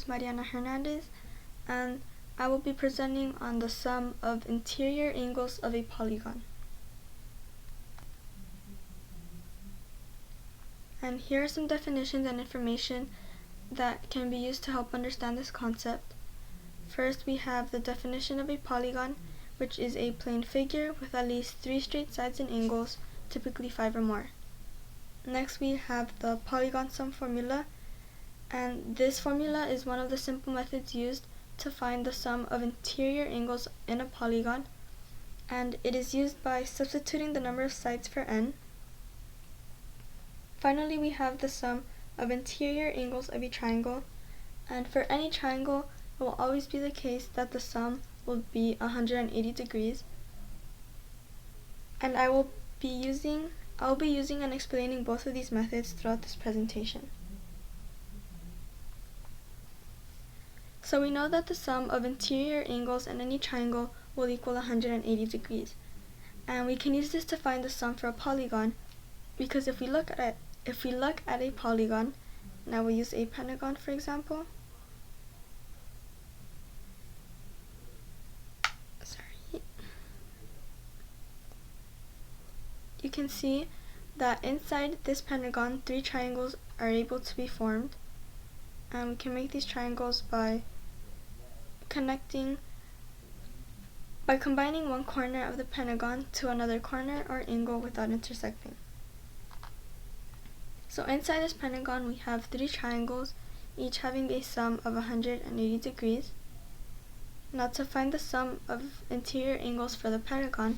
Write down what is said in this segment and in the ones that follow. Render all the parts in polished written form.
is Mariana Hernandez, and I will be presenting on the sum of interior angles of a polygon. And here are some definitions and information that can be used to help understand this concept. First, we have the definition of a polygon, which is a plane figure with at least 3 straight sides and angles, typically 5 or more. Next, we have the polygon sum formula, and this formula is one of the simple methods used to find the sum of interior angles in a polygon, and it is used by substituting the number of sides for n. Finally, we have the sum of interior angles of a triangle, and for any triangle, it will always be the case that the sum will be 180 degrees. And I'll be using and explaining both of these methods throughout this presentation. So we know that the sum of interior angles in any triangle will equal 180 degrees. And we can use this to find the sum for a polygon, because if we look at a polygon, now we'll use a pentagon for example. You can see that inside this pentagon, 3 triangles are able to be formed, and we can make these triangles by combining one corner of the pentagon to another corner or angle without intersecting. So inside this pentagon we have 3 triangles, each having a sum of 180 degrees. Now to find the sum of interior angles for the pentagon,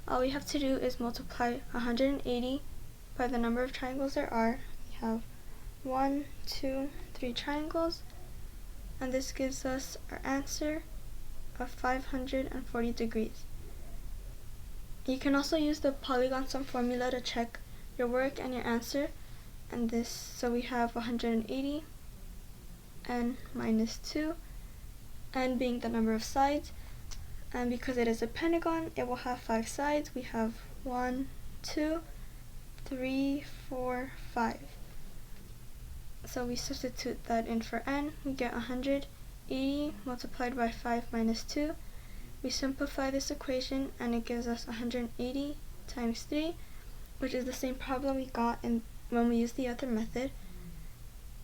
all we have to do is multiply 180 by the number of triangles there are. We have 1, 2, 3 triangles, and this gives us our answer of 540 degrees. You can also use the polygon sum formula to check your work and your answer, and so we have 180 and minus 2, and being the number of sides, and because it is a pentagon, it will have 5 sides. We have 1, 2, 3, 4, 5. So we substitute that in for n. We get 180 multiplied by 5 minus 2. We simplify this equation and it gives us 180 times 3, which is the same problem we got when we used the other method.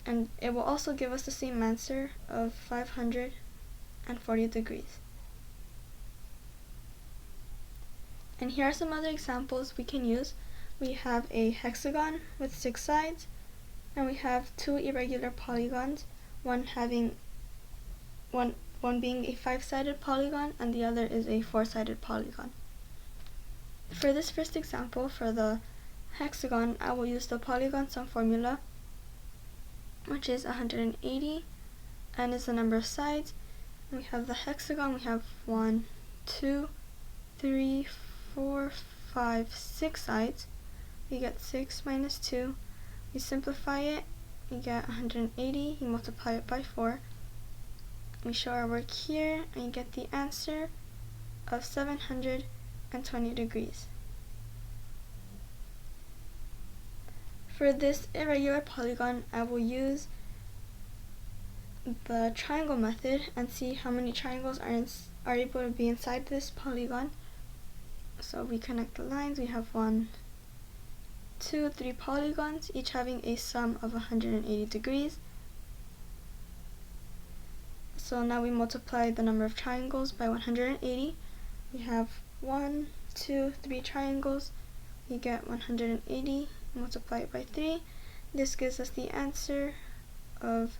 And it will also give us the same answer of 540 degrees. And here are some other examples we can use. We have a hexagon with 6 sides, and we have 2 irregular polygons, one being a 5-sided polygon and the other is a 4-sided polygon. For this first example, for the hexagon, I will use the polygon sum formula, which is 180, n is the number of sides. And we have the hexagon, we have 1, 2, 3, 4, 5, 6 sides. We get 6 minus 2. We simplify it, we get 180, you multiply it by 4. We show our work here, and you get the answer of 720 degrees. For this irregular polygon, I will use the triangle method and see how many triangles are able to be inside this polygon. So we connect the lines. We have 1, 2, 3 polygons, each having a sum of 180 degrees. So now we multiply the number of triangles by 180. We have 1, 2, 3 triangles. We get 180, multiply it by 3. This gives us the answer of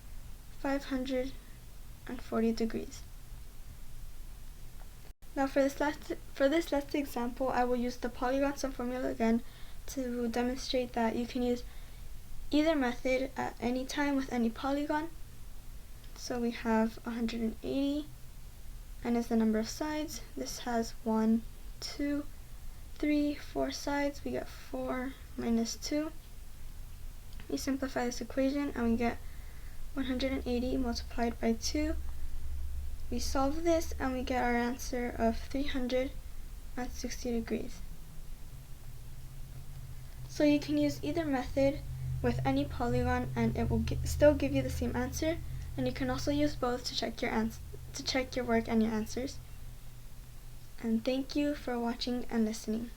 540 degrees. Now for this last example, I will use the polygon sum formula again to demonstrate that you can use either method at any time with any polygon. So we have 180, n is the number of sides. This has 1, 2, 3, 4 sides. We get 4 minus 2. We simplify this equation and we get 180 multiplied by 2. We solve this and we get our answer of 360 degrees. So you can use either method with any polygon and it will still give you the same answer, and you can also use both to check your work and your answers. And thank you for watching and listening.